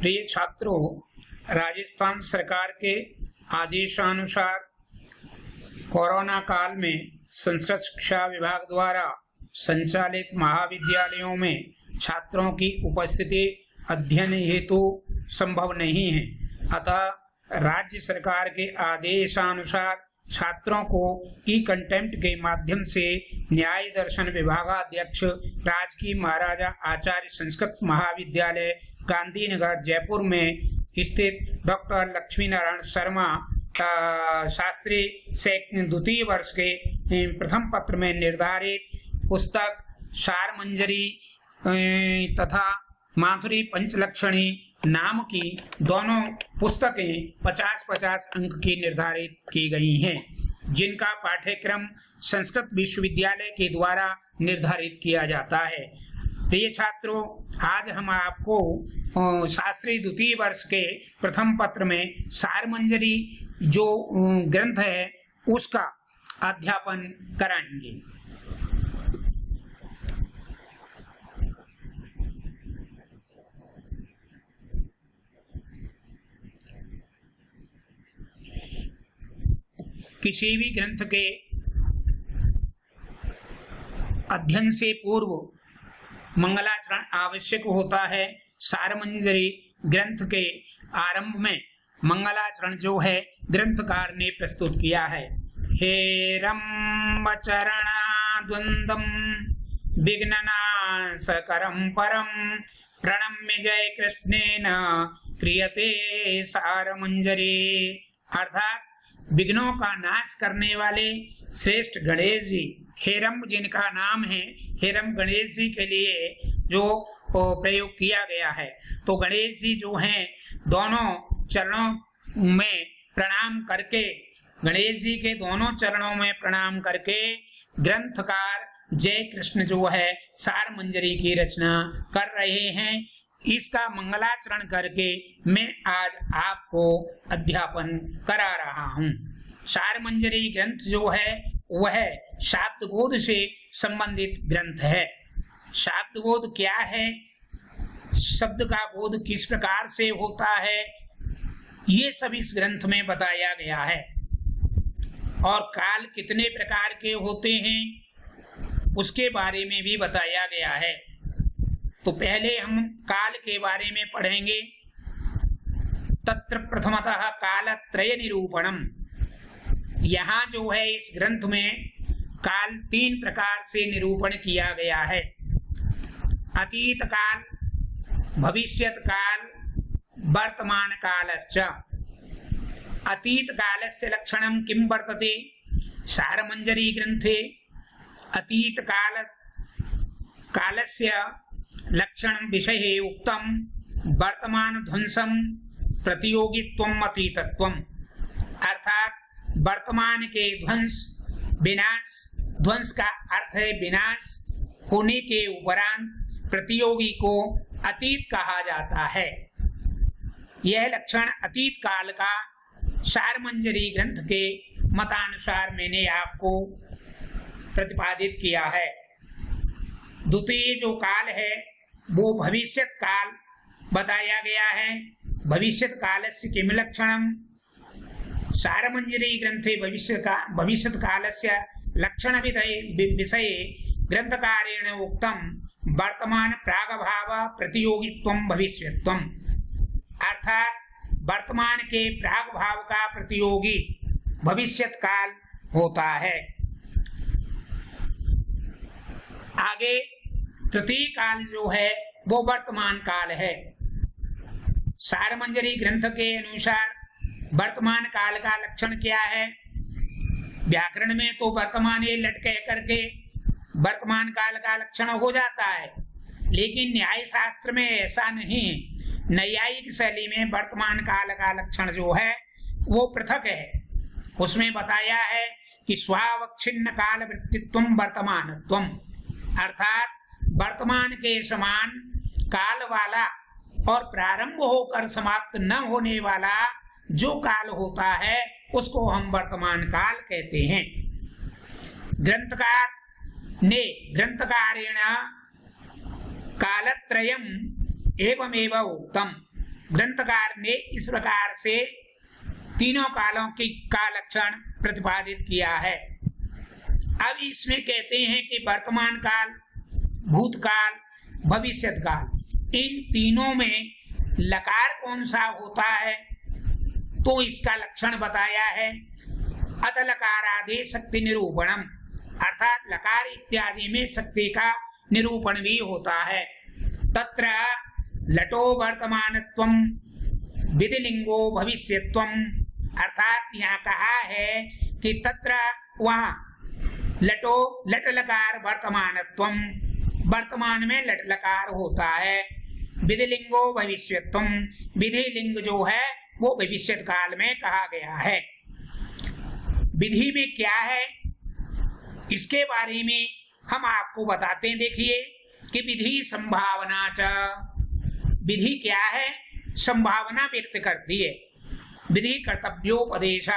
प्रिय छात्रों, राजस्थान सरकार के आदेशानुसार कोरोना काल में संस्कृत शिक्षा विभाग द्वारा संचालित महाविद्यालयों में छात्रों की उपस्थिति अध्ययन हेतु संभव नहीं है। अतः राज्य सरकार के आदेशानुसार छात्रों को ई कंटेम्प्ट के माध्यम से न्याय दर्शन विभागाध्यक्ष राजकीय महाराजा आचार्य संस्कृत महाविद्यालय गांधीनगर जयपुर में स्थित डॉक्टर लक्ष्मी नारायण शर्मा शास्त्री द्वितीय वर्ष के प्रथम पत्र में निर्धारित पुस्तक सारमंजरी तथा माधुरी पंचलक्षणी नाम की दोनों पुस्तकें 50-50 अंक की निर्धारित की गई हैं, जिनका पाठ्यक्रम संस्कृत विश्वविद्यालय के द्वारा निर्धारित किया जाता है। प्रिय छात्रों, आज हम आपको शास्त्री द्वितीय वर्ष के प्रथम पत्र में सारमंजरी जो ग्रंथ है उसका अध्यापन कराएंगे। किसी भी ग्रंथ के अध्ययन से पूर्व मंगलाचरण आवश्यक होता है। सारमंजरी ग्रंथ के आरंभ में मंगलाचरण जो है ग्रंथकार ने प्रस्तुत किया है। हेरम्ब चरणाद्वन्द्वं विघ्ननाशकरं परं प्रणम्य जय कृष्णेन क्रियते सारमंजरी। अर्थात विघ्नों का नाश करने वाले श्रेष्ठ गणेश जी, हेरम्ब जिनका नाम है, हेरम्ब गणेश जी के लिए जो प्रयोग किया गया है। तो गणेश जी जो हैं दोनों चरणों में प्रणाम करके, गणेश जी के दोनों चरणों में प्रणाम करके ग्रंथकार जय कृष्ण जो है सारमंजरी की रचना कर रहे हैं। इसका मंगलाचरण करके मैं आज आपको अध्यापन करा रहा हूँ। सारमंजरी ग्रंथ जो है वह शाब्दबोध से संबंधित ग्रंथ है। शाब्दबोध क्या है, शब्द का बोध किस प्रकार से होता है, ये सब इस ग्रंथ में बताया गया है। और काल कितने प्रकार के होते हैं उसके बारे में भी बताया गया है। तो पहले हम काल के बारे में पढ़ेंगे। तत्र प्रथमतः कालत्रय निरूपणम। यहाँ जो है इस ग्रंथ में काल 3 प्रकार से निरूपण किया गया है। अतीत काल, भविष्यत काल, वर्तमान कालश्च। अतीत कालस्य लक्षणं किं वर्तते सारमंजरी ग्रंथे। अतीत कालस्य लक्षण विषये उक्तम वर्तमान ध्वंसम प्रतियोगित्वम अतीतत्वम। अर्थात वर्तमान के ध्वंस, विनाश, ध्वंस का अर्थ है विनाश होने के उपरांत प्रतियोगी को अतीत कहा जाता है। यह लक्षण अतीत काल का सारमंजरी ग्रंथ के मतानुसार मैंने आपको प्रतिपादित किया है। द्वितीय जो काल है वो भविष्यत काल बताया गया है। भविष्यत कालस्य किम लक्षणम। सारमंजरी ग्रंथे भविष्यत कालस्य लक्षण विषये ग्रंथकारेण उक्तम वर्तमान प्रागभाव प्रतियोगित्वम भविष्यत्वम। अर्थात वर्तमान के प्रागभाव का प्रतियोगी भविष्यत काल होता है। आगे तृतीय काल जो है वो वर्तमान काल है। सारमंजरी ग्रंथ के अनुसार वर्तमान काल का लक्षण क्या है। व्याकरण में तो वर्तमान ये लट कह करके वर्तमान काल का लक्षण हो जाता है, लेकिन न्याय शास्त्र में ऐसा नहीं। नैयायिक शैली में वर्तमान काल का लक्षण जो है वो पृथक है। उसमें बताया है कि स्वावच्छिन्न काल वृत्तित्वम वर्तमानत्वम। अर्थात वर्तमान के समान काल वाला और प्रारंभ होकर समाप्त न होने वाला जो काल होता है उसको हम वर्तमान काल कहते हैं। ग्रंथकार ने ग्रंथकारेण कालत्रयम् एवमेव उक्तम। ग्रंथकार ने इस प्रकार से तीनों कालों का लक्षण प्रतिपादित किया है। अब इसमें कहते हैं कि वर्तमान काल, भूतकाल, भविष्यत काल, इन तीनों में लकार कौन सा होता है, तो इसका लक्षण बताया है। अत लकारादि शक्ति निरूपणम, अर्थात लकार इत्यादि में शक्ति का निरूपण भी होता है। तत्र लटो वर्तमानत्वम विधिलिंगो भविष्यत्वम, अर्थात यहाँ कहा है कि तत्र वहाँ लटो लट लकार वर्तमानत्वम, वर्तमान में लट लकार होता है। विधिलिंगो भविष्यत्वम, विधिलिंग जो है वो भविष्यत काल में कहा गया है। विधि में क्या है इसके बारे में हम आपको बताते हैं। देखिए कि विधि संभावना च, विधि क्या है, संभावना व्यक्त करती है। विधि कर्तव्योपदेश,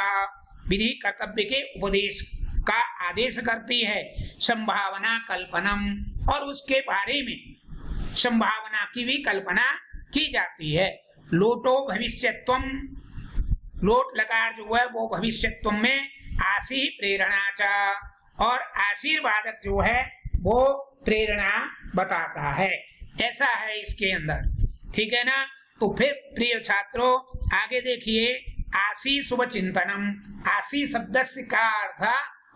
विधि कर्तव्य के उपदेश का आदेश करती है। संभावना कल्पनम, और उसके बारे में संभावना की भी कल्पना की जाती है। लोटो भविष्यत्वम, लोट लकार जो है वो भविष्यत्वम में आशी प्रेरणा च, और आशीर्वादक जो है वो प्रेरणा बताता है। ऐसा है इसके अंदर, ठीक है ना। तो फिर प्रिय छात्रों आगे देखिए, आशी शुभ चिंतनम, आशी शब्द का अर्थ,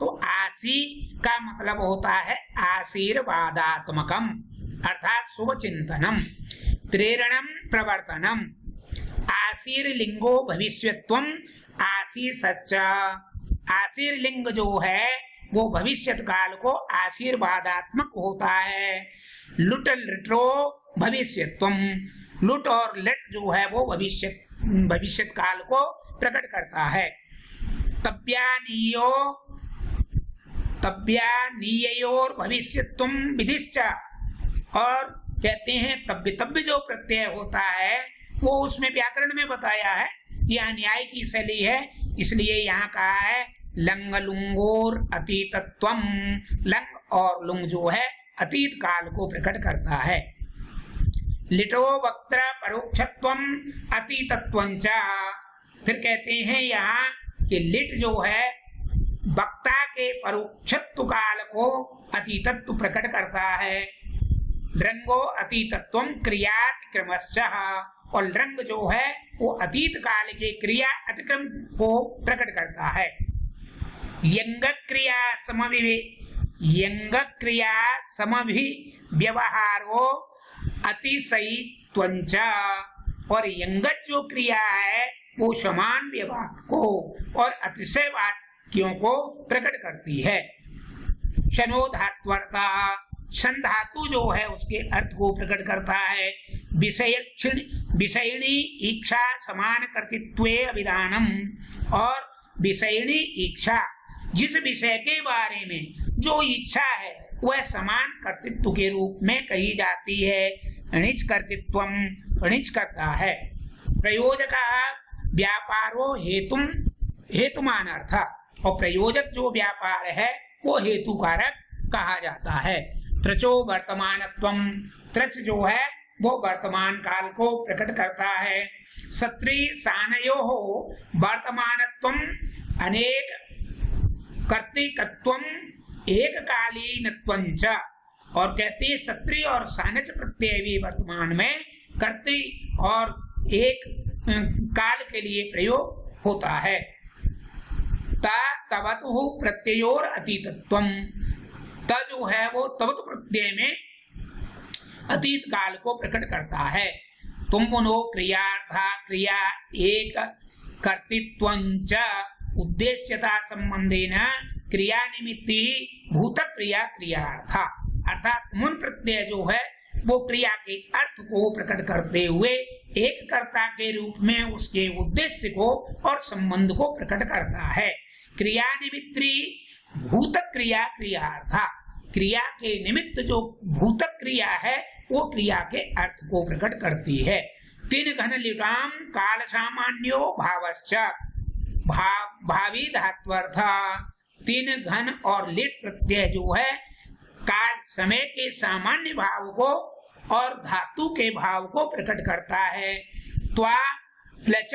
तो आशी का मतलब होता है आशीर्वादात्मकम, अर्थात शुभ चिंतनम, प्रेरणम प्रवर्तनम। आशीर्लिंगो भविष्यत्वम आशीषश्च, आशीर्लिंग जो है वो भविष्यत काल को आशीर्वादात्मक होता है। लुट लिटो भविष्यत्वम, लुट और लट जो है वो भविष्यत काल को प्रकट करता है। तब्यानीयोर भविष्यत्वम विधिश्च, और कहते हैं तब्य जो प्रत्यय होता है वो उसमें व्याकरण में बताया है, यह न्याय की शैली है, इसलिए यहाँ कहा है लंग लुंगोर अतीतत्वम, लंग और लुंग जो है अतीत काल को प्रकट करता है। लिटो वक्त्र परोक्षत्वम अतीतत्वंच, फिर कहते हैं यहाँ कि लिट जो है वक्ता के परोक्षत्व काल को अतीतत्व प्रकट करता है। रंगो अतीतत्वम क्रियातिक्रमश्च, और रंग जो है वो अतीत काल के क्रिया अतिक्रम को प्रकट करता है। यंग क्रिया समभि व्यवहारो अतिशयित्वंच, और यंगत जो क्रिया है वो समान व्यवहार को और अतिशय वाक्यों को प्रकट करती है। शनो धात्वर्ता, शन धातु जो है उसके अर्थ को प्रकट करता है। विषयिणी इच्छा समान कर्तृत्वे अभिधानम, और विषयिणी इच्छा जिस विषय के बारे में जो इच्छा है वह समान कर्तृत्व के रूप में कही जाती है। णिच कर्तृत्वम, णिच करता है। प्रयोजक व्यापारो हेतुमान अर्थ, और प्रयोजक जो व्यापार है वो हेतु कारक कहा जाता है। त्रचो वर्तमानत्वम, त्रच जो है वो वर्तमान काल को प्रकट करता है। सत्री सानयो वर्तमानत्वम अनेक कर्तिकत्वम एककालीनत्वंच, और कहते हैं सत्री और सानच प्रत्यय भी वर्तमान में कर्ति और एक काल के लिए प्रयोग होता है। तवतु प्रत्ययोर अतीतत्वम, त जो है वो तवत प्रत्यय में अतीत काल को प्रकट करता है। तुम मनो क्रियार्था, क्रिया एक कर्तृत्वंच उद्देश्यता संबंधेन क्रिया निमित्ति भूत क्रिया क्रियार्था, अर्थात मुन प्रत्यय जो है वो क्रिया के अर्थ को प्रकट करते हुए एक कर्ता के रूप में उसके उद्देश्य को और संबंध को प्रकट करता है। क्रिया निमित्ती भूत क्रिया क्रियार्था, क्रिया के निमित्त जो भूत क्रिया है वो क्रिया के अर्थ को प्रकट करती है। तीन घन लिटाम काल सामान्यो भावश्च, भावी धात्वर्थ, तीन घन और लिट प्रत्यय जो है काल समय के सामान्य भाव को और धातु के भाव को प्रकट करता है। त्वा फ्लच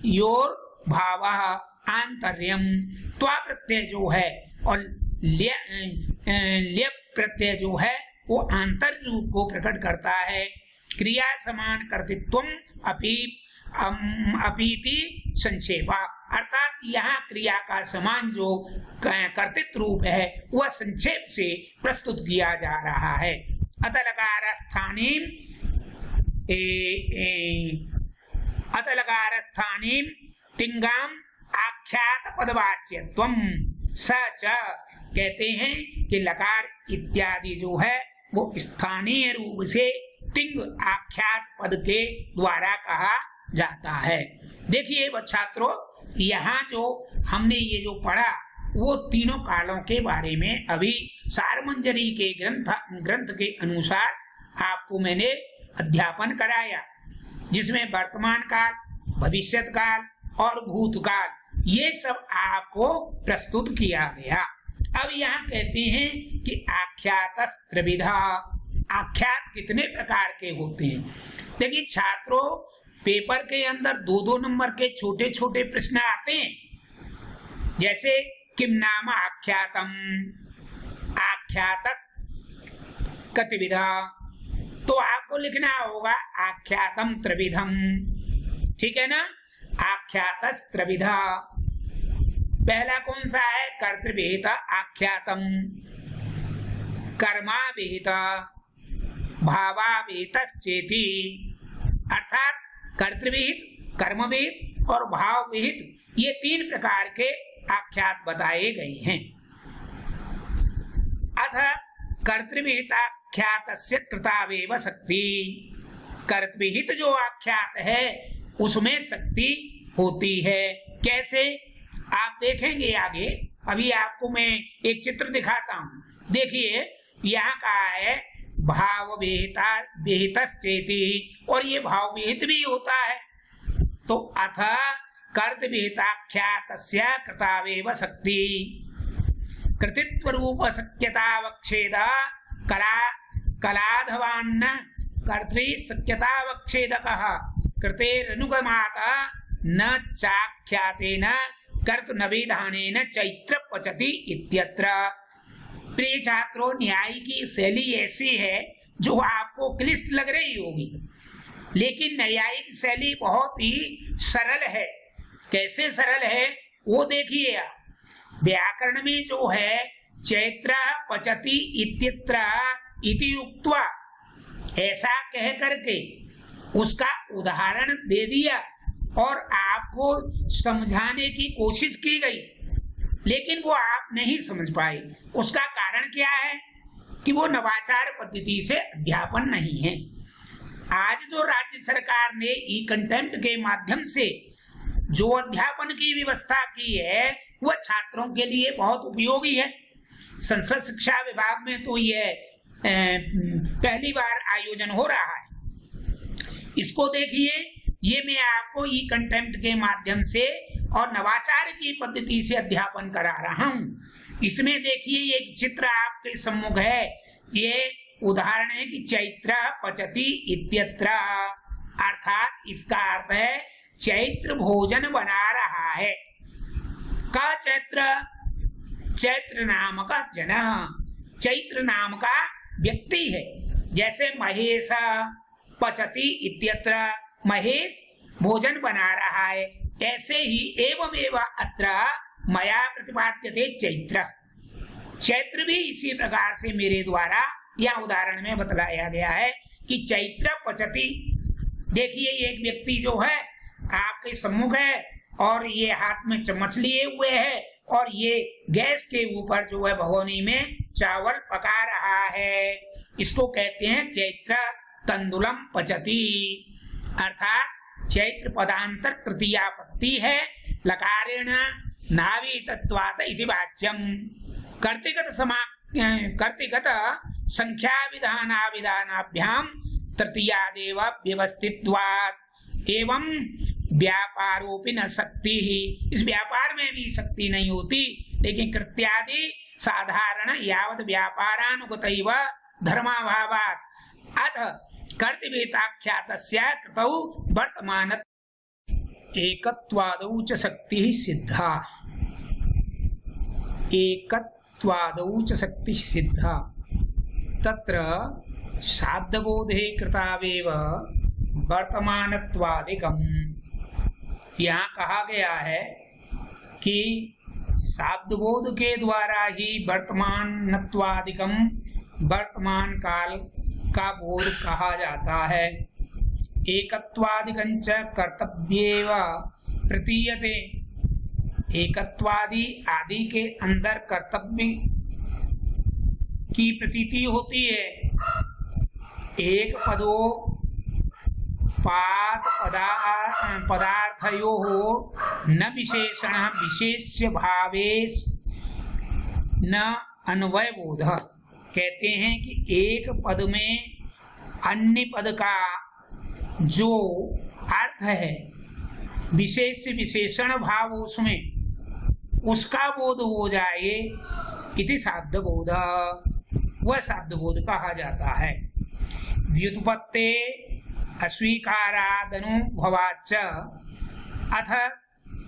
योर भाव आंतर्यम। त्वा प्रत्यय जो है और ल्यप प्रत्यय जो है वो आंतर रूप को प्रकट करता है। क्रिया समान कर्तृत्वम अपीति संक्षेपा, अर्थात यहाँ क्रिया का समान जो कर्तृत्व रूप है वह संक्षेप से प्रस्तुत किया जा रहा है। अतलकार स्थानीम तिंगाम आख्यात पदवाच्यत्वम सच, कहते हैं कि लकार इत्यादि जो है वो स्थानीय रूप से तिंग आख्यात पद के द्वारा कहा जाता है। देखिए छात्रों, यहाँ जो हमने ये जो पढ़ा वो तीनों कालों के बारे में अभी सारमंजरी के ग्रंथ के अनुसार आपको मैंने अध्यापन कराया, जिसमें वर्तमान काल, भविष्यत काल और भूतकाल ये सब आपको प्रस्तुत किया गया। अब यहाँ कहते हैं कि आख्यात त्रिविधा, आख्यात कितने प्रकार के होते हैं। देखिए छात्रों, पेपर के अंदर 2-2 नंबर के छोटे छोटे प्रश्न आते हैं, जैसे किम नाम आख्यातम, आख्यातस कतिविधा, तो आपको लिखना होगा आख्यातम त्रिविधम, ठीक है ना। आख्यातस त्रिविधा, पहला कौन सा है, कर्तृविहित आख्यातम, कर्माविहित, भावाविहितश्चेति, अर्थात कर्तृविहित, कर्मविहित और भावविहित ये 3 प्रकार के आख्यात बताए गए हैं। अथ कर्तृविहिताख्यातस्य कृतावेव शक्ति, कर्तृविहित जो आख्यात है उसमें शक्ति होती है। कैसे, आप देखेंगे आगे। अभी आपको मैं एक चित्र दिखाता हूँ। देखिए यहाँ कहा है भाव विहितश्चेति, और ये भाव विहित भी होता है। तो अथ कर्तृविहिताख्यातस्य कृतावेव शक्ति, कृतित्व रूप शक्यतावच्छेद कलाधवान्न कर्तृ शक्यतावच्छेदकः कृतेरनुगमात् न चाख्यातेन कर्तृनविधानेन चैत्र पचति इत्यत्र। प्रिय छात्रों, न्याय की शैली ऐसी है जो आपको क्लिष्ट लग रही होगी, लेकिन न्यायिक शैली बहुत ही सरल है। कैसे सरल है वो देखिए आप। व्याकरण में जो है चैत्र पचति इत्यत्र इति उक्त्वा, ऐसा कह करके उसका उदाहरण दे दिया और आपको समझाने की कोशिश की गई, लेकिन वो आप नहीं समझ पाए। उसका कारण क्या है कि वो नवाचार पद्धति से अध्यापन नहीं है। आज जो राज्य सरकार ने ई कंटेंट के माध्यम से जो अध्यापन की व्यवस्था की है वह छात्रों के लिए बहुत उपयोगी है। संस्कृत शिक्षा विभाग में तो यह पहली बार आयोजन हो रहा है। इसको देखिए, ये मैं आपको ई कंटेंट के माध्यम से और नवाचार की पद्धति से अध्यापन करा रहा हूँ। इसमें देखिए एक चित्र आपके सम्मुख है। ये उदाहरण है कि चैत्र पचति इत्यत्र, अर्थात इसका अर्थ है चैत्र भोजन बना रहा है। का चैत्र, चैत्र नाम का जन, चैत्र नाम का व्यक्ति है। जैसे महेश पचति इत्यत्र, महेश भोजन बना रहा है, ऐसे ही एवमेव अत्र मया प्रतिपाद्यते चैत्र। चैत्र भी इसी प्रकार से मेरे द्वारा या उदाहरण में बतलाया गया है कि चैत्र पचति। देखिए एक व्यक्ति जो है आपके सम्मुख है और ये हाथ में चम्मच लिए हुए है और ये गैस के ऊपर जो है भगोनी में चावल पका रहा है। इसको कहते हैं चैत्र तंदुलम पचति, अर्थात चैत्र पदांतर तृतीया पत्ती है। लकारेण नावी तत्वात इति वाच्यम। कर्तिगत संख्या विधानाभ्याम तृतीयादेव व्यवस्थित्वात् एवं व्यापारोपि न शक्ति ही। इस व्यापार में भी शक्ति नहीं होती, लेकिन कृत्यादि साधारण यावत व्यापारानुगतैव धर्माभावात्। अथ कर्तव्येताख्यातस्य कृतौ वर्तमान एकत्वादौ च शक्ति सिद्धा। एकत्वादौ च शक्ति सिद्धा तत्र शाब्दबोधे कृतावेव वर्तमानत्वादिकम्। यहाँ कहा गया है कि शाब्दबोध के द्वारा ही वर्तमानत्वादिकम वर्तमान काल का बोध कहा जाता है। एकत्वादिकंच कर्तव्येव प्रतीयते। एकत्वादि आदि के अंदर कर्तव्य की प्रतीति होती है। एक पदो पात पदार्थयो न विशेषण विशेष्य भावेश न अन्वय बोध। कहते हैं कि एक पद में अन्य पद का जो अर्थ है विशेष विशेषण भाव उसमें उसका बोध हो जाए इति शाब्द बोध, वह शाब्द बोध कहा जाता है। व्युत्पत्ते अस्वीकारादनुभवाच्च अथ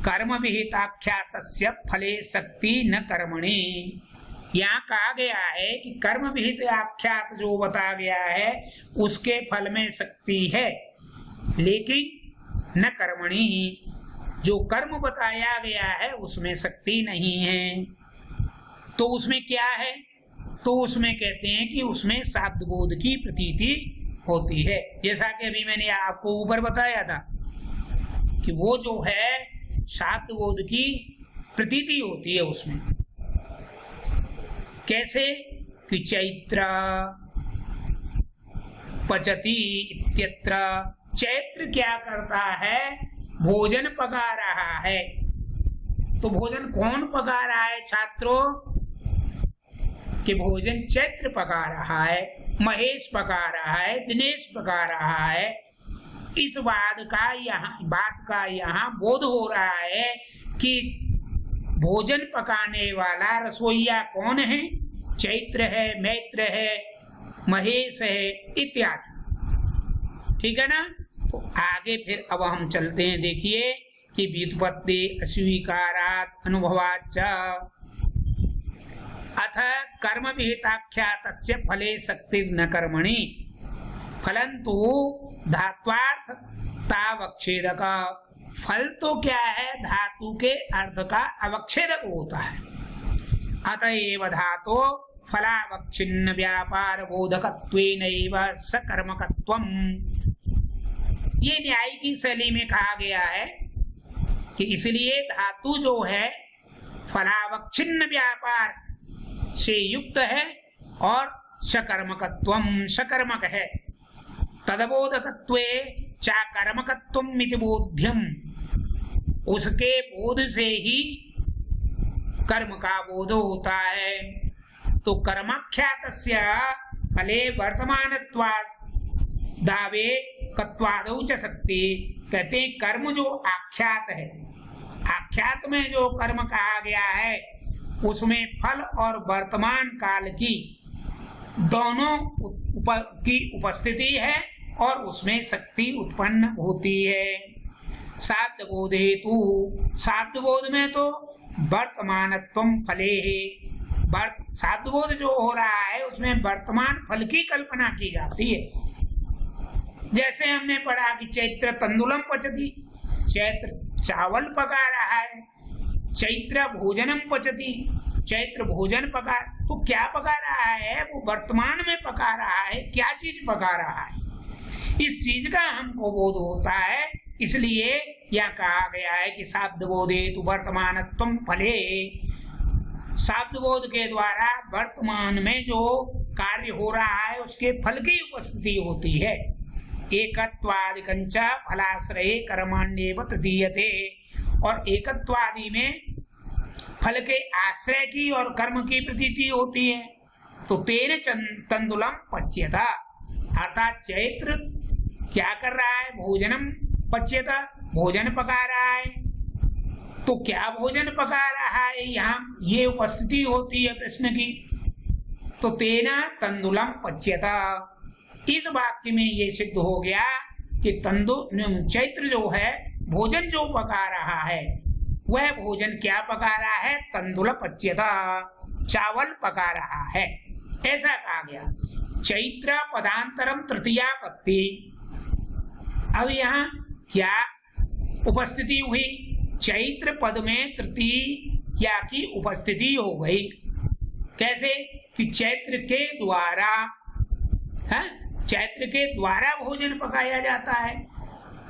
कर्म विहिताख्यातस्य फले शक्ति न कर्मणि। यहाँ कहा गया है कि कर्म विहित आख्यात जो बता गया है उसके फल में शक्ति है, लेकिन न कर्मणि, जो कर्म बताया गया है उसमें शक्ति नहीं है। तो उसमें क्या है? तो उसमें कहते हैं कि उसमें शाब्द बोध की प्रतीति होती है। जैसा कि अभी मैंने आपको ऊपर बताया था कि वो जो है शाब्द बोध की प्रतीति होती है उसमें। कैसे? कि चैत्र पचति इत्यत्र। चैत्र क्या करता है? भोजन पका रहा है। तो भोजन कौन पका रहा है छात्रों? कि भोजन चैत्र पका रहा है, महेश पका रहा है, दिनेश पका रहा है। इस बात का यहाँ बोध हो रहा है कि भोजन पकाने वाला रसोईया कौन है? चैत्र है, मैत्र है, महेश है इत्यादि। ठीक है ना? तो आगे फिर अब हम चलते हैं। देखिए कि व्युत्पत्ति अस्वीकारात् अनुभवाच्च अथ कर्म विहिताख्यातस्य फले शक्ति न कर्मणि। फलंतु धात्वार्थ तावच्छेदक। फल तो क्या है? धातु के अर्थ का अवच्छेदक होता है। अतएव धातो फलावच्छिन्न व्यापार बोधकत्वेनैव सकर्मकत्वम्। ये न्याय की शैली में कहा गया है कि इसलिए धातु जो है फलावच्छिन्न व्यापार से युक्त है और सकर्मकत्वम सकर्मक है। तदबोधकत्वे चाकर्मकत्वम् इति बोध्यम। उसके बोध से ही कर्म का बोध होता है। तो कर्माख्यातस्य फले वर्तमानत्वात् दावे कत्वादौ च शक्ति। कहते हैं कर्म जो आख्यात है, आख्यात में जो कर्म कहा गया है उसमें फल और वर्तमान काल की दोनों की उपस्थिति है और उसमें शक्ति उत्पन्न होती है। शाब्द बोध हेतु, शाब्द बोध में तो वर्तमानत्वम फले है। शाब्द बोध जो हो रहा है उसमें वर्तमान फल की कल्पना की जाती है। जैसे हमने पढ़ा कि चैत्र तंदुलम पचति, चैत्र चावल पका रहा है। चैत्र भोजनम पचति, चैत्र भोजन पका। तो क्या पका रहा है? वो वर्तमान में पका रहा है। क्या चीज पका रहा है? इस चीज का हमको बोध होता है। इसलिए यह कहा गया है कि शाब्द बोधे तो वर्तमानत्वम फले। शाब्द बोध के द्वारा वर्तमान में जो कार्य हो रहा है उसके फल की उपस्थिति होती है। एकत्वादिकंच फलाश्रये कर्माण्येव प्रतीयते। और एकत्वादि में फल के आश्रय की और कर्म की प्रतीति होती है। तो तेन तंदुलम पच्यता, अर्थात चैत्र क्या कर रहा है? भोजनम पच्यता, भोजन पका रहा है। तो क्या भोजन पका रहा है? यहाँ ये उपस्थिति होती है प्रश्न की। तो तेना तंदुलम पच्यता, इस वाक्य में ये सिद्ध हो गया कि चैत्र जो है भोजन जो पका रहा है वह भोजन क्या पका रहा है, तंदुल पच्यता, चावल पका रहा है, ऐसा कहा गया। चैत्र पदांतरम तृतीया पत्ति। अब यहाँ क्या उपस्थिति हुई, चैत्र पद में तृतीया की उपस्थिति हो गई। कैसे कि चैत्र के द्वारा, चैत्र के द्वारा भोजन पकाया जाता है।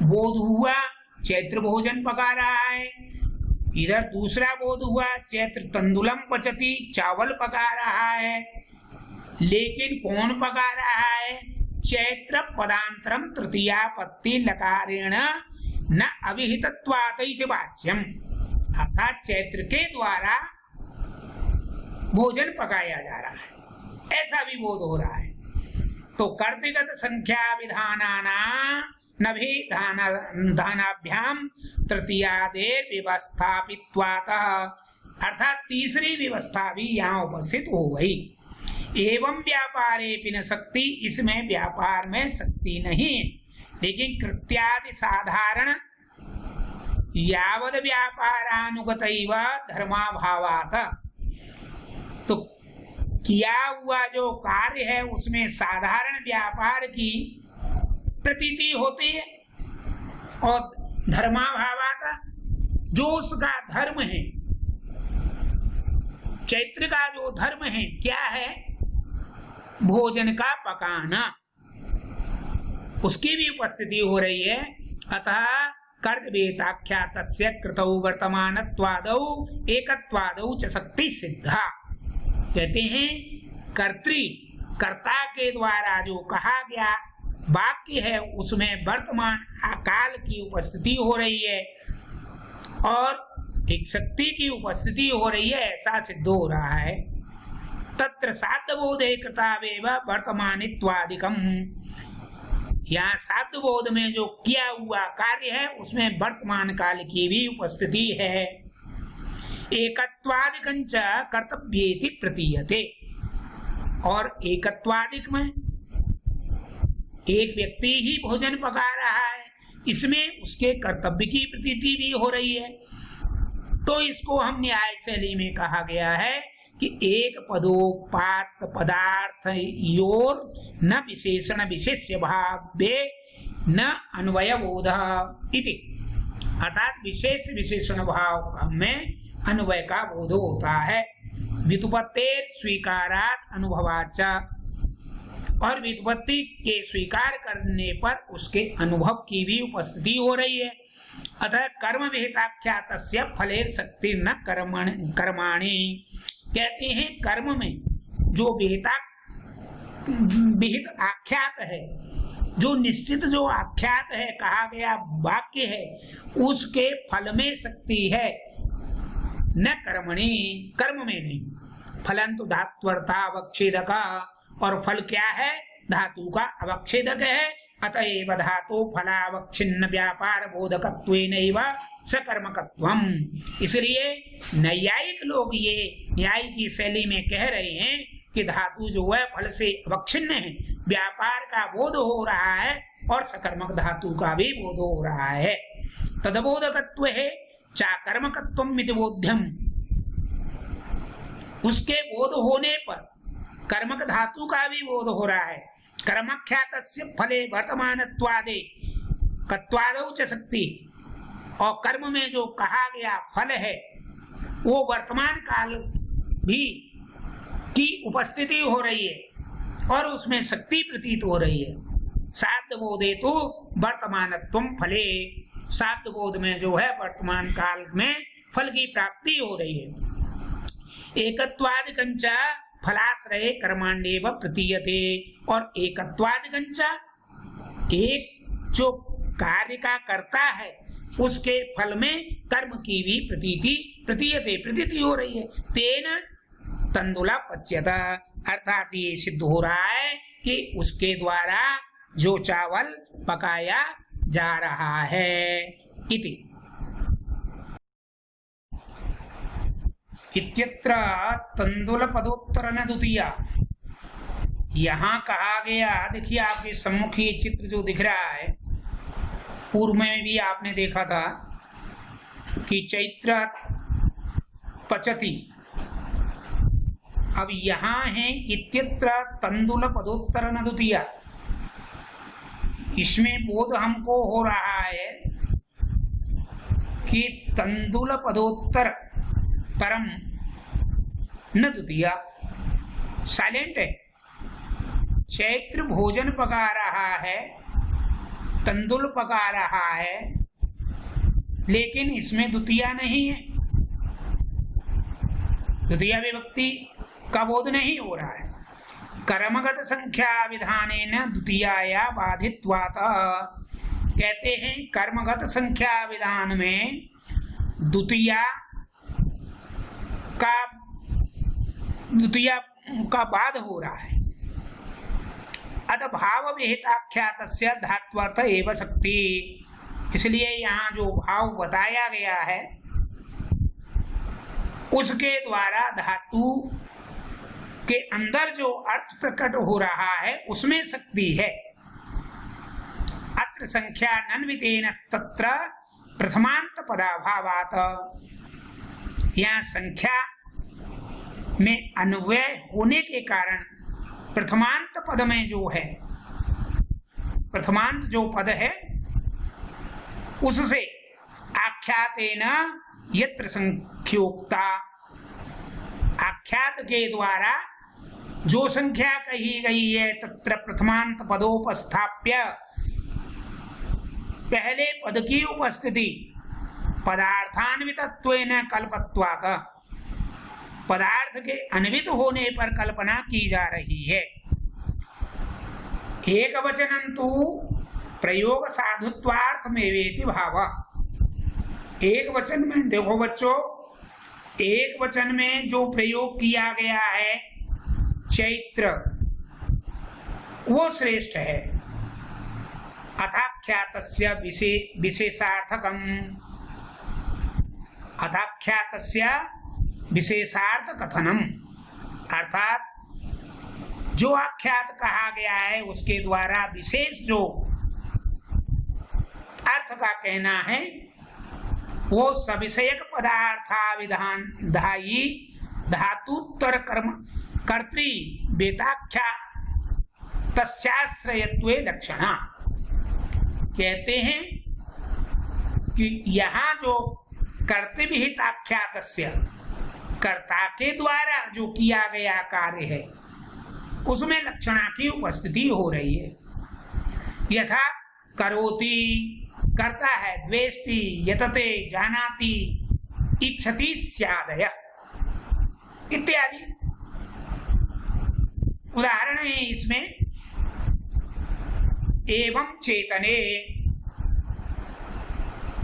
बोध हुआ चैत्र भोजन पका रहा है, इधर दूसरा बोध हुआ चैत्र तंदुलम पचती, चावल पका रहा है। लेकिन कौन पका रहा है, चैत्र पदांतरम तृतीया पत्ति लकारेण न अविहितत्वात् इति वाच्यम, अर्थात चैत्र के द्वारा भोजन पकाया जा रहा है, ऐसा भी बोध हो रहा है। तो कर्तृगत संख्या विधानाना नभिधानाभ्याम तृतीयादेर व्यवस्थापित्वात्, अर्थात तीसरी व्यवस्था भी यहाँ उपस्थित हो गई। एवं व्यापारे न शक्ति, इसमें व्यापार में शक्ति नहीं है, लेकिन कृत्यादि साधारण यावद व्यापारानुगतैव धर्माभावात्, तो किया हुआ जो कार्य है उसमें साधारण व्यापार की प्रतीति होती है, और धर्माभावात्, जो उसका धर्म है, चैत्र का जो धर्म है क्या है, भोजन का पकाना, उसकी भी उपस्थिति हो रही है। अतः कर्तव्येताख्यातस्य कृतौ वर्तमानत्वादौ एकत्वादौ च शक्ति सिद्धा। कहते हैं कर्ता के द्वारा जो कहा गया वाक्य है उसमें वर्तमान काल की उपस्थिति हो रही है और एक शक्ति की उपस्थिति हो रही है, ऐसा सिद्ध हो रहा है। तत्र साध्यबोधे कृतावेव वर्तमानित्वादिकम, यहाँ साध्यबोध में जो किया हुआ कार्य है उसमें वर्तमान काल की भी उपस्थिति है। एकत्वादिकंच कर्तव्येति प्रतीयते, और एकत्वादिक में एक व्यक्ति ही भोजन पका रहा है, इसमें उसके कर्तव्य की प्रतीति भी हो रही है। तो इसको हम न्याय शैली में कहा गया है कि एक पदोपात पदार्थ योर न विशेषण विशेष्य भावे न अन्वय बोध इति, अर्थात विशेष विशेषण भाव में अन्वय का बोध होता है। व्युत्पत्तेर स्वीकारात् अनुभवाच, और व्युत्पत्ति के स्वीकार करने पर उसके अनुभव की भी उपस्थिति हो रही है। अतः कर्म विहिताख्यातस्य फलेर शक्ति न कर्माणि, कहते हैं कर्म में जो विहित आख्यात है, जो निश्चित जो आख्यात है, कहा गया वाक्य है, उसके फल में शक्ति है, न कर्मणि, कर्म में नहीं। फलंतु धात्वर्था अवच्छेदक, और फल क्या है, धातु का अवच्छेदक है। अतएव धातु फलावच्छिन्न व्यापार बोधकत्वेनैव सकर्मकत्वम। इसलिए नैयायिक लोग ये न्याय की शैली में कह रहे हैं कि धातु जो है फल से अवच्छिन्न है, व्यापार का बोध हो रहा है और सकर्मक धातु का भी बोध हो रहा है। तदबोधकत्व है चाकर्मकत्वम इति बोध्यम, उसके बोध होने पर कर्मक धातु का भी बोध हो रहा है। कर्मख्यातस्य फले वर्तमानत्वादे कत्वादौ च शक्ति, और कर्म में जो कहा गया फल है वो वर्तमान काल भी की उपस्थिति हो रही है और उसमें शक्ति प्रतीत हो रही है। साध्य बोधे तो वर्तमानत्वम फले, साध्य बोध में जो है वर्तमान काल में फल की प्राप्ति हो रही है। एकत्वादिकंच फलाश्रय कर्माण्येव प्रतीयते, और एकत्वादिकंच, एक जो कार्य का करता है उसके फल में कर्म की भी प्रतीति हो रही है। तेन तंदुला पच्यता, अर्थात ये सिद्ध हो रहा है कि उसके द्वारा जो चावल पकाया जा रहा है। इति इत्यत्र तंदुल पदोत्तरन द्वितीया, यहाँ कहा गया, देखिए आपके सम्मुख ये चित्र जो दिख रहा है, पूर्व में भी आपने देखा था कि चैत्र पचति, अब यहाँ है इत्यत्र तंदुल पदोत्तर न द्वितीया। इसमें बोध हमको हो रहा है कि तंदुल पदोत्तर परम न द्वितीया, साइलेंट है। चैत्र भोजन पका रहा है, तंदुल पका रहा है, लेकिन इसमें द्वितीया नहीं है, द्वितीया विभक्ति का बोध नहीं हो रहा है। कर्मगत संख्या विधानेन द्वितीया बाधित्वात्, कहते हैं कर्मगत संख्या विधान में द्वितीया का बाध हो रहा है। अत भाव विहिताख्यातस्य धात्वर्थ एव शक्ति, इसलिए यहाँ जो भाव बताया गया है उसके द्वारा धातु के अंदर जो अर्थ प्रकट हो रहा है उसमें शक्ति है। अत्र संख्या नन्वितेन तत्र प्रथमांत पदाभावात्, यहाँ संख्या में अन्वय होने के कारण प्रथमांत पद में जो है, प्रथमांत जो पद है उससे आख्यातेन यत्र संख्योक्ता, आख्यात के द्वारा जो संख्या कही गई है तत्र प्रथमांत पदोपस्थाप्य, पहले पद की उपस्थिति पदार्थान्वितत्वेन कल्पत्वात्, पदार्थ के अन्वित होने पर कल्पना की जा रही है। एक वचनंतु प्रयोग साधुत्वार्थमेवेति भाव, एक वचन में देखो बच्चों, एक वचन में जो प्रयोग किया गया है चैत्र, वो श्रेष्ठ है। अथाख्यातस्य विशेषार्थकम, अथाख्यातस्य विशेषार्थ कथनम, अर्थात जो आख्यात कहा गया है उसके द्वारा विशेष जो अर्थ का कहना है वो सविषयक पदार्थाविधान धायी धातुत्तर कर्म कर्तृ बेताख्या तस्याश्रयत्वे लक्षणा, कहते हैं कि यहाँ जो कर्तृविहिताख्यातस्य, कर्ता के द्वारा जो किया गया कार्य है उसमें लक्षणा की उपस्थिति हो रही है। यथा करोति करता है, द्वेष्टि यतते जानाति इच्छति स्यादय इत्यादि उदाहरण है इसमें। एवं चेतने,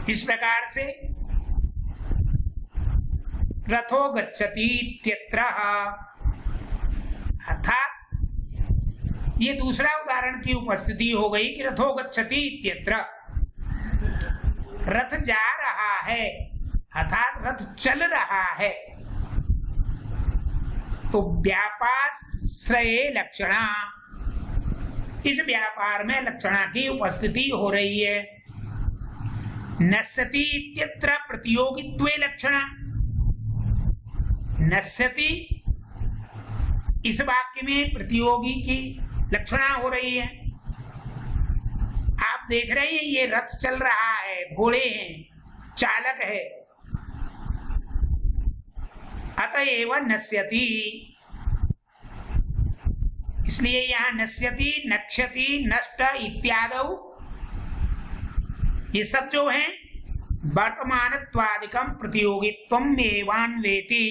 इस प्रकार से रथो गच्छति इत्यत्र, अर्थात ये दूसरा उदाहरण की उपस्थिति हो गई कि रथो गच्छति इत्यत्र, रथ जा रहा है अर्थात रथ चल रहा है। तो व्यापाश्रये लक्षणा, इस व्यापार में लक्षणा की उपस्थिति हो रही है। नश्यति इत्यत्र प्रतियोगित्वे लक्षणा, नश्यति इस वाक्य में प्रतियोगी की लक्षणा हो रही है। आप देख रहे हैं ये रथ चल रहा है, घोड़े हैं, चालक है, अतएव नश्यति, इसलिए यहाँ नश्यति, नक्ष्यति, नष्ट इत्यादि ये सब जो है वर्तमानत्वादिकम प्रतियोगित्वम एवान्वेति,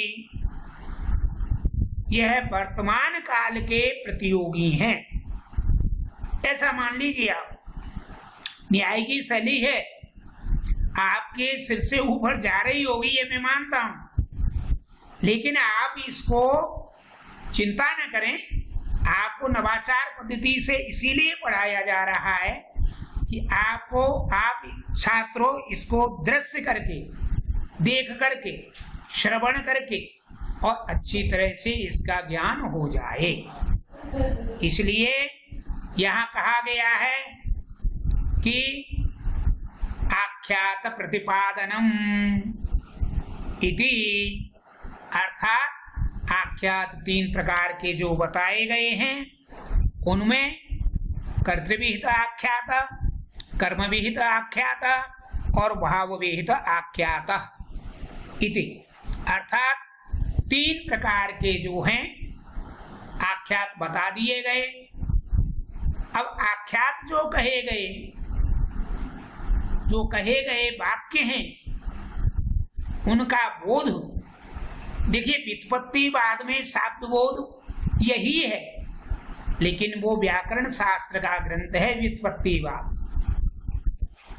यह वर्तमान काल के प्रतियोगी हैं, ऐसा मान लीजिए आप। न्याय की शैली है, आपके सिर से ऊपर जा रही होगी ये मैं मानता हूं, लेकिन आप इसको चिंता न करें। आपको नवाचार पद्धति से इसीलिए पढ़ाया जा रहा है कि आपको, आप छात्रों इसको दृश्य करके, देख करके, श्रवण करके और अच्छी तरह से इसका ज्ञान हो जाए। इसलिए यहाँ कहा गया है कि आख्यात प्रतिपादनम इति, अर्थात आख्यात 3 प्रकार के जो बताए गए हैं उनमें कर्तृविहित आख्यात, कर्म विहित आख्यात और भाव विहित आख्यात इति, अर्थात 3 प्रकार के जो हैं आख्यात बता दिए गए। अब आख्यात जो कहे गए वाक्य हैं उनका बोध, देखिए व्युत्पत्तिवाद में शाब्द बोध यही है, लेकिन वो व्याकरण शास्त्र का ग्रंथ है व्युत्पत्तिवाद।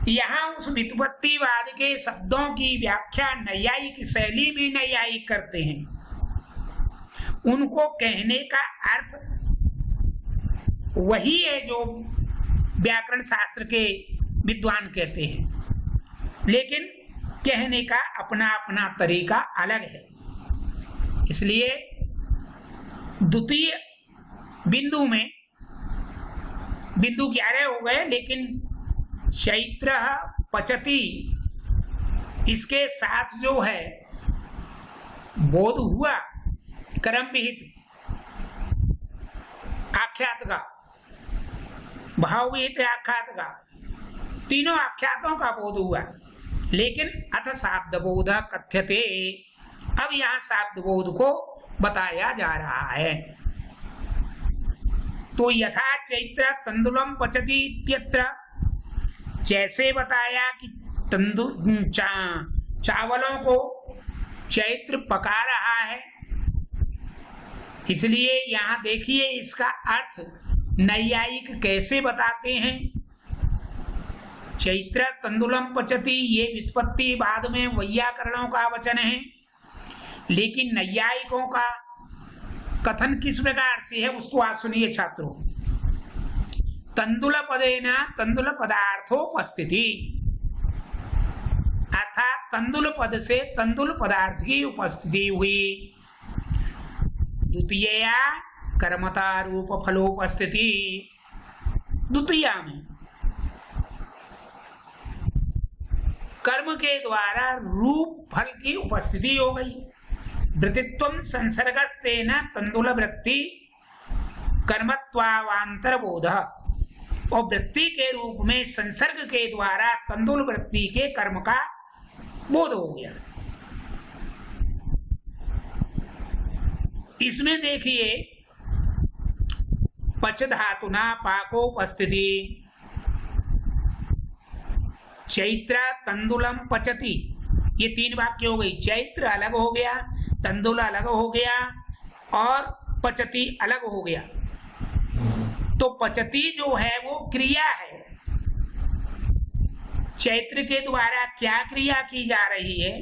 यहाँ उस व्युत्पत्तिवाद के शब्दों की व्याख्या नैयायिक शैली में नैयायिक करते हैं। उनको कहने का अर्थ वही है जो व्याकरण शास्त्र के विद्वान कहते हैं, लेकिन कहने का अपना अपना तरीका अलग है। इसलिए द्वितीय बिंदु में बिंदु 11 हो गए, लेकिन चैत्र पचती इसके साथ जो है बोध हुआ कर्म विहित आख्यात का, भाव विहित आख्यात का, तीनों आख्यातों का बोध हुआ, लेकिन अथ शाब्द बोध कथ्यते। अब यहाँ शाब्द बोध को बताया जा रहा है। तो यथा चैत्र तंदुलम पचती इत्यत्र, जैसे बताया कि चावलों को चैत्र पका रहा है, इसलिए यहाँ देखिए इसका अर्थ नैयायिक कैसे बताते हैं। चैत्र तंदुलम पचती, ये व्युत्पत्तिवाद में वैयाकरणों का वचन है, लेकिन नैयायिकों का कथन किस प्रकार से है उसको आप सुनिए छात्रों। तंदुल पदेन तंदुल पदार्थोपस्थिति, अर्थात तंदुल पद से तंदुल पदार्थ की उपस्थिति हुई। द्वितीया कर्मता रूप फलोपस्थिति, द्वितीया में कर्म के द्वारा रूप फल की उपस्थिति हो गई। वृत्तित्वं संसर्गस्तेन तंदुल वृत्ति कर्मत्वावांतर बोध, और वृत्ति के रूप में संसर्ग के द्वारा तंदुल वृत्ति के कर्म का बोध हो गया। इसमें देखिए पच धातुना पाकोपस्थिति, चैत्र तंदुलम पचती, ये 3 वाक्य हो गई। चैत्र अलग हो गया, तंदुल अलग हो गया और पचती अलग हो गया। तो पचती जो है वो क्रिया है। चैत्र के द्वारा क्या क्रिया की जा रही है?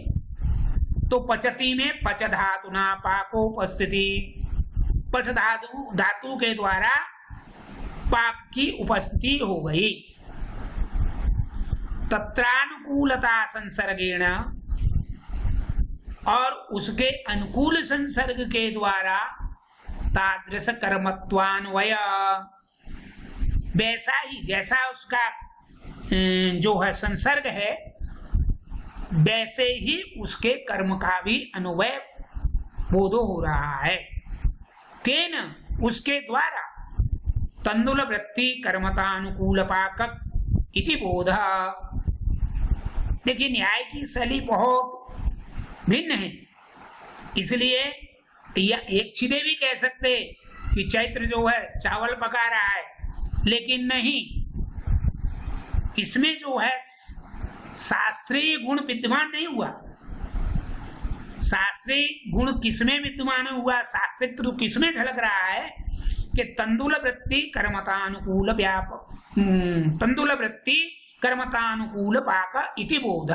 तो पचती में पच धातुना पाकोपस्थिति, पच धातु के द्वारा पाक की उपस्थिति हो गई। तत्रानुकूलता संसर्गेण, और उसके अनुकूल संसर्ग के द्वारा तादृश कर्मत्वान्वय, वैसा ही जैसा उसका जो है संसर्ग है वैसे ही उसके कर्म का भी अन्वय बोध हो रहा है। तेन, उसके द्वारा तंदुल वृत्ति कर्मतानुकूल पाक इति बोध। देखिए न्याय की शैली बहुत भिन्न है, इसलिए या एक सीधे भी कह सकते कि चैत्र जो है चावल पका रहा है, लेकिन नहीं, इसमें जो है शास्त्रीय गुण विद्यमान नहीं हुआ। शास्त्रीय गुण किसमें विद्यमान हुआ? शास्त्रित्व किसमें झलक रहा है कि तंदुल वृत्ति कर्मतानुकूल तंदुल वृत्ति कर्मतानुकूल पाक इति बोध,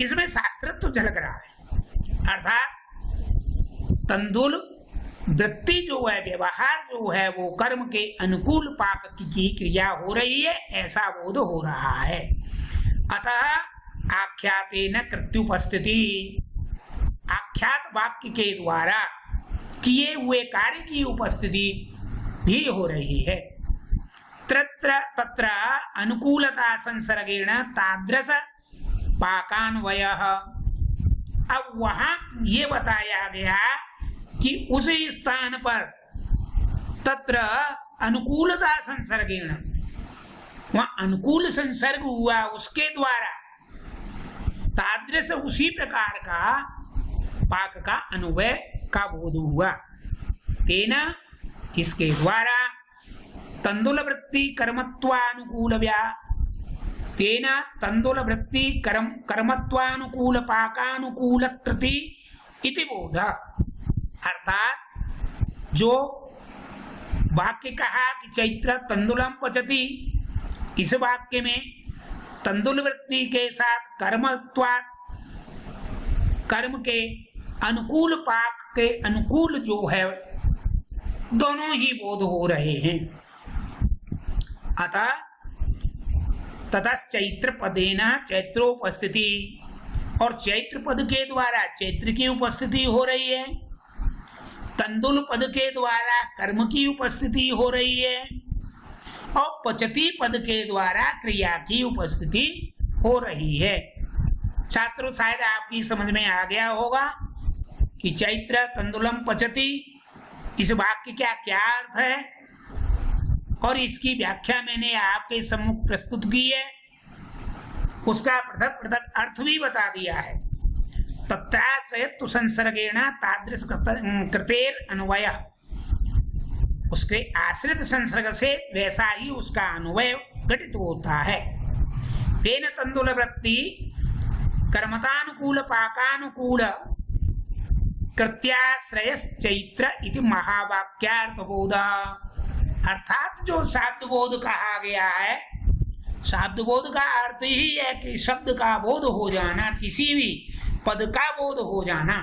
इसमें शास्त्रित्व झलक रहा है। अर्थात तंदुल वृत्ति जो है, व्यवहार जो है, वो कर्म के अनुकूल पाक की क्रिया हो रही है, ऐसा बोध हो रहा है। अतः आख्यातेन कृत्युपस्थिति, आख्यात वाक्य के द्वारा किए हुए कार्य की उपस्थिति भी हो रही है। तत्र अनुकूलता संसर्गेण तादृश पाकान्वयः। अब वहां ये बताया गया कि उस स्थान पर तत्र अनुकूलता संसर्गेण, वहां अनुकूल संसर्ग हुआ, उसके द्वारा तादृश उसी प्रकार का पाक का अनुभव का बोध हुआ। तेना इसके द्वारा तंदुल वृत्ति कर्मत्वानुकूल तेना तंदुल वृत्ति कर्मत्वानुकूल पाकानुकूल कृति इति बोध। अर्थात जो वाक्य कहा कि चैत्र तंदुलम पचति, इस वाक्य में तंदुल वृत्ति के साथ कर्म के अनुकूल पाक के अनुकूल जो है दोनों ही बोध हो रहे हैं। अतः ततश्चैत्र पदेन चैत्रोपस्थिति, और चैत्र पद के द्वारा चैत्र की उपस्थिति हो रही है, तंदुल पद के द्वारा कर्म की उपस्थिति हो रही है, और पचती पद के द्वारा क्रिया की उपस्थिति हो रही है। छात्रों, शायद आपकी समझ में आ गया होगा कि चैत्र तंदुलम पचति, इस वाक्य का क्या अर्थ है, और इसकी व्याख्या मैंने आपके सम्मुख प्रस्तुत की है। उसका पृथक पृथक अर्थ भी बता दिया है। तत्राश्रयत्व संसर्गेण तादृश कृतेर अन्वय, उसके आश्रित संसर्ग से वैसा ही उसका अन्वय घटित होता है। तेन तंदुल वृत्ति कर्मतानुकूल पाकानुकूल कृत्याश्रयश्चैत्र इति महावाक्यार्थबोध। अर्थात जो शाब्द बोध कहा गया है, शाब्द बोध का अर्थ ही है कि शब्द का बोध हो जाना, किसी भी पद का बोध हो जाना।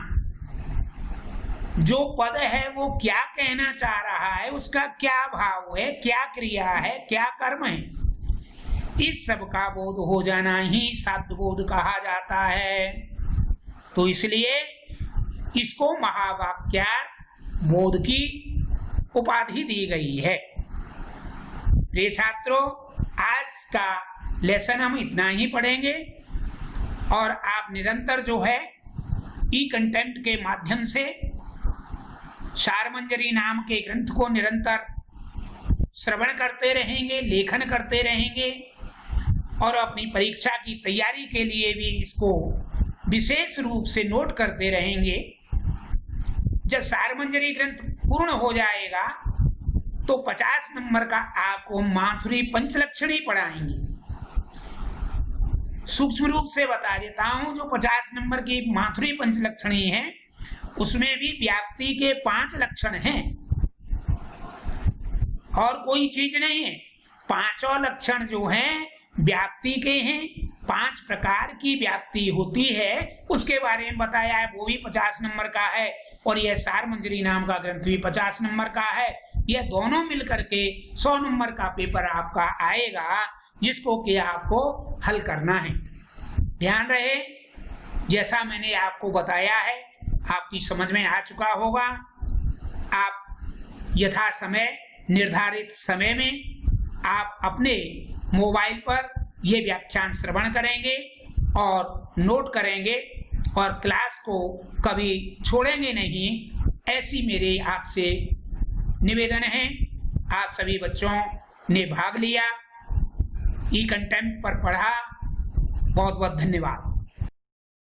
जो पद है वो क्या कहना चाह रहा है, उसका क्या भाव है, क्या क्रिया है, क्या कर्म है, इस सब का बोध हो जाना ही शाब्द बोध कहा जाता है। तो इसलिए इसको महावाक्यार्थ बोध की उपाधि दी गई है। प्रिय छात्रों, आज का लेसन हम इतना ही पढ़ेंगे, और आप निरंतर जो है ई कंटेंट के माध्यम से सारमंजरी नाम के ग्रंथ को निरंतर श्रवण करते रहेंगे, लेखन करते रहेंगे, और अपनी परीक्षा की तैयारी के लिए भी इसको विशेष रूप से नोट करते रहेंगे। जब सारमंजरी ग्रंथ पूर्ण हो जाएगा तो 50 नंबर का आपको माथुरी पंचलक्षणी पढ़ाएंगे। सूक्ष्म रूप से बता देता हूं, जो 50 नंबर की माथुरी पंचलक्षणी है उसमें भी व्याप्ति के 5 लक्षण हैं, और कोई चीज नहीं है। 5 लक्षण जो हैं व्याप्ति के हैं। 5 प्रकार की व्याप्ति होती है, उसके बारे में बताया है, वो भी 50 नंबर का है, और यह सारमंजरी नाम का ग्रंथ भी 50 नंबर का है। यह दोनों मिलकर के 100 नंबर का पेपर आपका आएगा, जिसको कि आपको हल करना है। ध्यान रहे, जैसा मैंने आपको बताया है आपकी समझ में आ चुका होगा। आप यथा समय निर्धारित समय में आप अपने मोबाइल पर ये व्याख्यान श्रवण करेंगे और नोट करेंगे, और क्लास को कभी छोड़ेंगे नहीं, ऐसी मेरी आपसे निवेदन है। आप सभी बच्चों ने भाग लिया, ई कंटेंट पर पढ़ा, बहुत बहुत धन्यवाद।